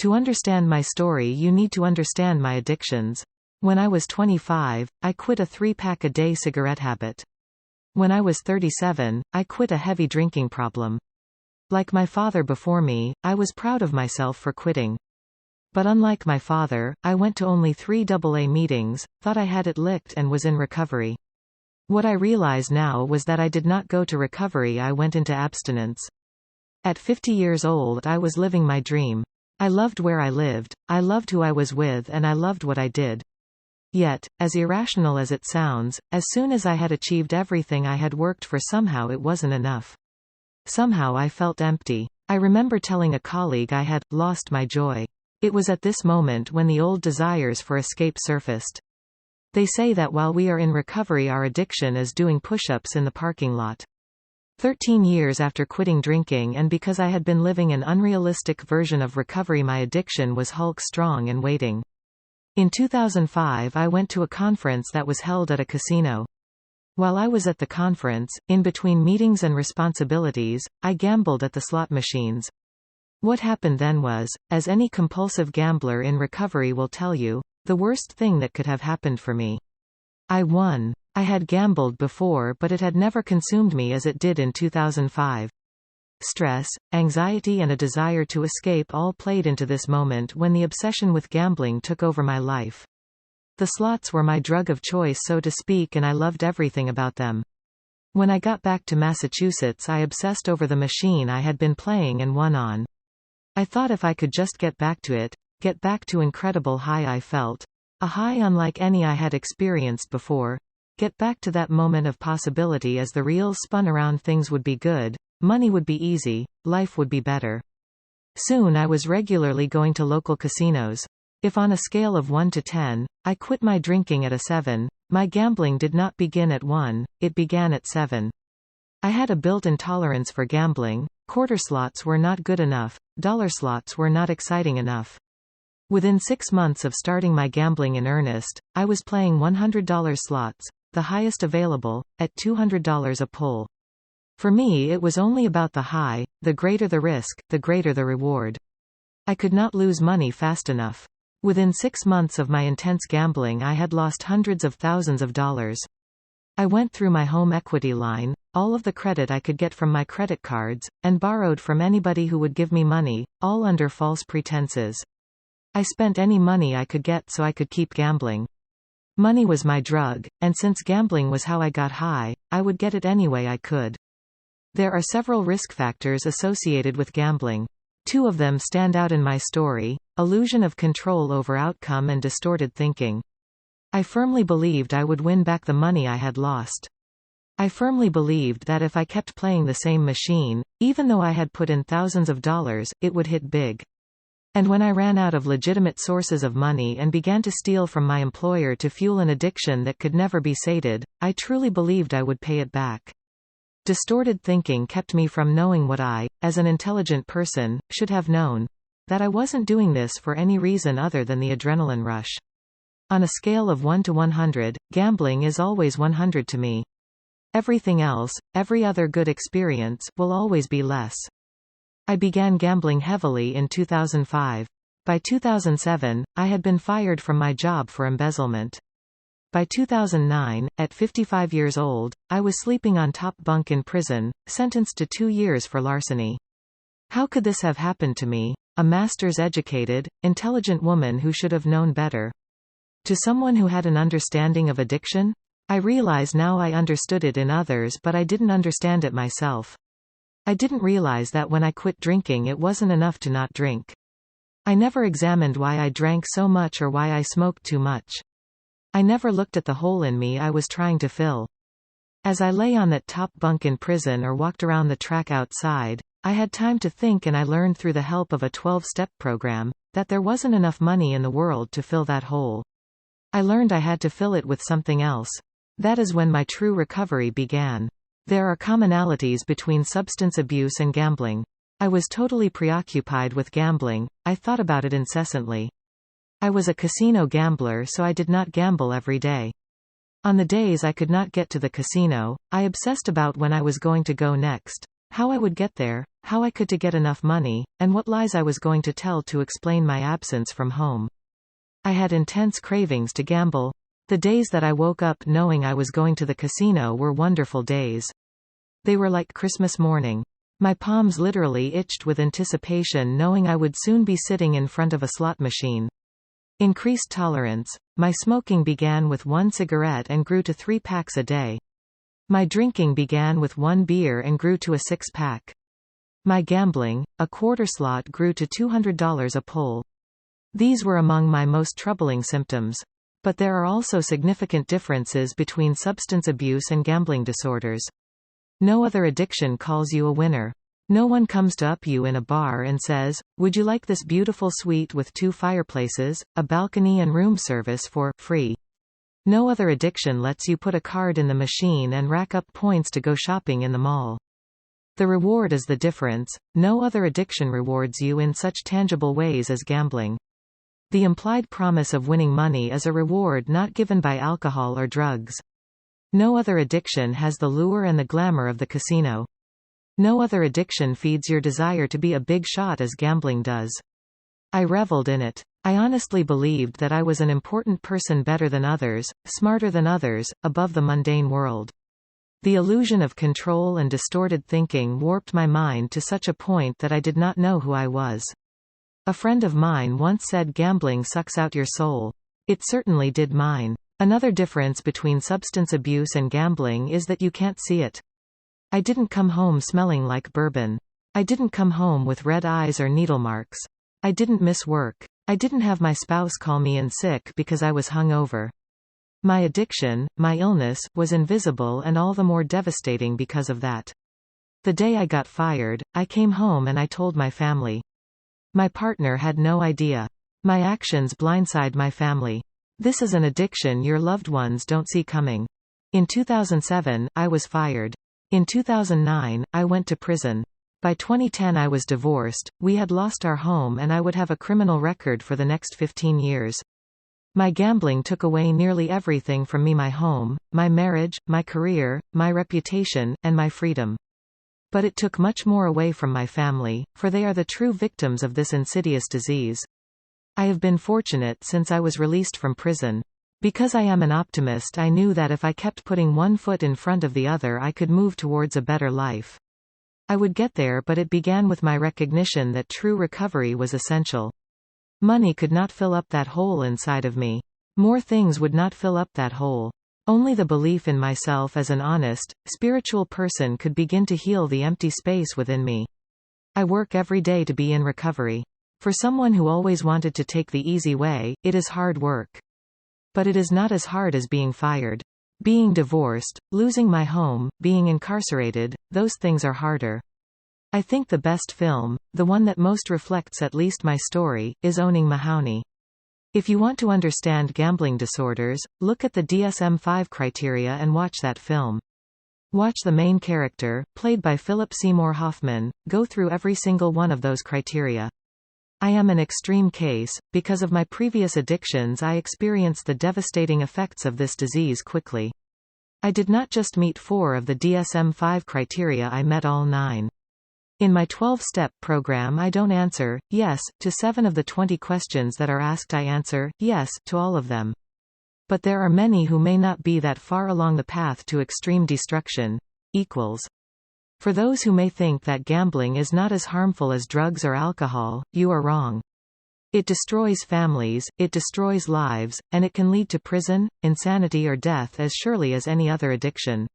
To understand my story, you need to understand my addictions. When I was 25, I quit a 3-pack-a-day cigarette habit. When I was 37, I quit a heavy drinking problem. Like my father before me, I was proud of myself for quitting. But unlike my father, I went to only 3 AA meetings, thought I had it licked and was in recovery. What I realize now was that I did not go to recovery, I went into abstinence. At 50 years old, I was living my dream. I loved where I lived, I loved who I was with, and I loved what I did. Yet, as irrational as it sounds, as soon as I had achieved everything I had worked for, somehow it wasn't enough. Somehow I felt empty. I remember telling a colleague I had lost my joy. It was at this moment when the old desires for escape surfaced. They say that while we are in recovery, our addiction is doing push-ups in the parking lot. 13 years after quitting drinking, and because I had been living an unrealistic version of recovery, my addiction was Hulk strong and waiting. In 2005, I went to a conference that was held at a casino. While I was at the conference, in between meetings and responsibilities, I gambled at the slot machines. What happened then was, as any compulsive gambler in recovery will tell you, the worst thing that could have happened for me. I won. I had gambled before, but it had never consumed me as it did in 2005. Stress, anxiety and a desire to escape all played into this moment when the obsession with gambling took over my life. The slots were my drug of choice, so to speak, and I loved everything about them. When I got back to Massachusetts, I obsessed over the machine I had been playing and won on. I thought if I could just get back to it, get back to incredible high I felt, a high unlike any I had experienced before, get back to that moment of possibility as the reels spun around, things would be good. Money would be easy, life would be better. Soon I was regularly going to local casinos. If on a scale of 1 to 10, I quit my drinking at a 7, my gambling did not begin at 1, it began at 7. I had a built-in tolerance for gambling. Quarter slots were not good enough, dollar slots were not exciting enough. Within 6 months of starting my gambling in earnest, I was playing $100 slots, the highest available, at $200 a pull. For me, it was only about the high. The greater the risk, the greater the reward. I could not lose money fast enough. Within 6 months of my intense gambling, I had lost hundreds of thousands of dollars. I went through my home equity line, all of the credit I could get from my credit cards, and borrowed from anybody who would give me money, all under false pretenses. I spent any money I could get so I could keep gambling. Money was my drug, and since gambling was how I got high, I would get it any way I could. There are several risk factors associated with gambling. 2 of them stand out in my story: illusion of control over outcome and distorted thinking. I firmly believed I would win back the money I had lost. I firmly believed that if I kept playing the same machine, even though I had put in thousands of dollars, it would hit big. And when I ran out of legitimate sources of money and began to steal from my employer to fuel an addiction that could never be sated, I truly believed I would pay it back. Distorted thinking kept me from knowing what I, as an intelligent person, should have known: that I wasn't doing this for any reason other than the adrenaline rush. On a scale of 1 to 100, gambling is always 100 to me. Everything else, every other good experience, will always be less. I began gambling heavily in 2005. By 2007, I had been fired from my job for embezzlement. By 2009, at 55 years old, I was sleeping on top bunk in prison, sentenced to 2 years for larceny. How could this have happened to me, a master's educated, intelligent woman who should have known better? To someone who had an understanding of addiction? I realize now I understood it in others, but I didn't understand it myself. I didn't realize that when I quit drinking, it wasn't enough to not drink. I never examined why I drank so much or why I smoked too much. I never looked at the hole in me I was trying to fill. As I lay on that top bunk in prison or walked around the track outside, I had time to think, and I learned through the help of a 12-step program that there wasn't enough money in the world to fill that hole. I learned I had to fill it with something else. That is when my true recovery began. There are commonalities between substance abuse and gambling. I was totally preoccupied with gambling. I thought about it incessantly. I was a casino gambler, so I did not gamble every day. On the days I could not get to the casino, I obsessed about when I was going to go next. How I would get there, how I could to get enough money, and what lies I was going to tell to explain my absence from home. I had intense cravings to gamble. The days that I woke up knowing I was going to the casino were wonderful days. They were like Christmas morning. My palms literally itched with anticipation knowing I would soon be sitting in front of a slot machine. Increased tolerance. My smoking began with 1 cigarette and grew to 3 packs a day. My drinking began with 1 beer and grew to a 6-pack. My gambling, a quarter slot, grew to $200 a pull. These were among my most troubling symptoms. But there are also significant differences between substance abuse and gambling disorders. No other addiction calls you a winner. No one comes to up you in a bar and says, "Would you like this beautiful suite with 2 fireplaces, a balcony and room service for free?" No other addiction lets you put a card in the machine and rack up points to go shopping in the mall. The reward is the difference. No other addiction rewards you in such tangible ways as gambling. The implied promise of winning money is a reward not given by alcohol or drugs. No other addiction has the lure and the glamour of the casino. No other addiction feeds your desire to be a big shot as gambling does. I reveled in it. I honestly believed that I was an important person, better than others, smarter than others, above the mundane world. The illusion of control and distorted thinking warped my mind to such a point that I did not know who I was. A friend of mine once said gambling sucks out your soul. It certainly did mine. Another difference between substance abuse and gambling is that you can't see it. I didn't come home smelling like bourbon. I didn't come home with red eyes or needle marks. I didn't miss work. I didn't have my spouse call me in sick because I was hungover. My addiction, my illness, was invisible and all the more devastating because of that. The day I got fired, I came home and I told my family. My partner had no idea. My actions blindside my family. This is an addiction your loved ones don't see coming. In 2007, I was fired. In 2009, I went to prison. By 2010 I was divorced, we had lost our home and I would have a criminal record for the next 15 years. My gambling took away nearly everything from me: my home, my marriage, my career, my reputation, and my freedom. But it took much more away from my family, for they are the true victims of this insidious disease. I have been fortunate since I was released from prison. Because I am an optimist, I knew that if I kept putting one foot in front of the other I could move towards a better life. I would get there, but it began with my recognition that true recovery was essential. Money could not fill up that hole inside of me. More things would not fill up that hole. Only the belief in myself as an honest, spiritual person could begin to heal the empty space within me. I work every day to be in recovery. For someone who always wanted to take the easy way, it is hard work. But it is not as hard as being fired. Being divorced, losing my home, being incarcerated, those things are harder. I think the best film, the one that most reflects at least my story, is Owning Mahoney. If you want to understand gambling disorders, look at the DSM-5 criteria and watch that film. Watch the main character, played by Philip Seymour Hoffman, go through every single one of those criteria. I am an extreme case. Because of my previous addictions, I experienced the devastating effects of this disease quickly. I did not just meet 4 of the DSM-5 criteria, I met all 9. In my 12-step program I don't answer yes to 7 of the 20 questions that are asked. I answer yes to all of them. But there are many who may not be that far along the path to extreme destruction. For those who may think that gambling is not as harmful as drugs or alcohol, you are wrong. It destroys families, it destroys lives, and it can lead to prison, insanity or death as surely as any other addiction.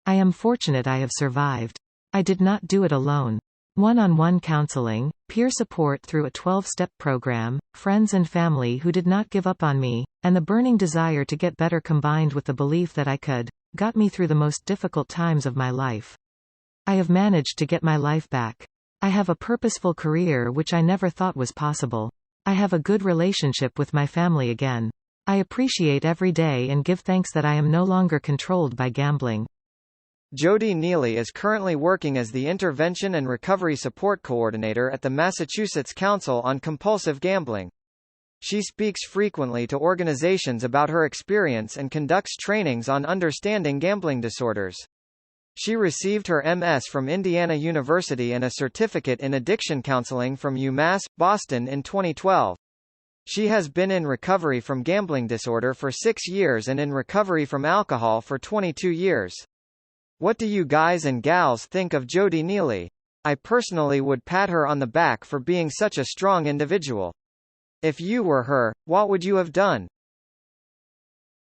I am fortunate I have survived. I did not do it alone. One-on-one counseling, peer support through a 12-step program, friends and family who did not give up on me, and the burning desire to get better combined with the belief that I could, got me through the most difficult times of my life. I have managed to get my life back. I have a purposeful career which I never thought was possible. I have a good relationship with my family again. I appreciate every day and give thanks that I am no longer controlled by gambling. Jodie Nealley is currently working as the Intervention and Recovery Support Coordinator at the Massachusetts Council on Compulsive Gambling. She speaks frequently to organizations about her experience and conducts trainings on understanding gambling disorders. She received her MS from Indiana University and a certificate in addiction counseling from UMass, Boston in 2012. She has been in recovery from gambling disorder for 6 years and in recovery from alcohol for 22 years. What do you guys and gals think of Jodie Nealley? I personally would pat her on the back for being such a strong individual. If you were her, what would you have done?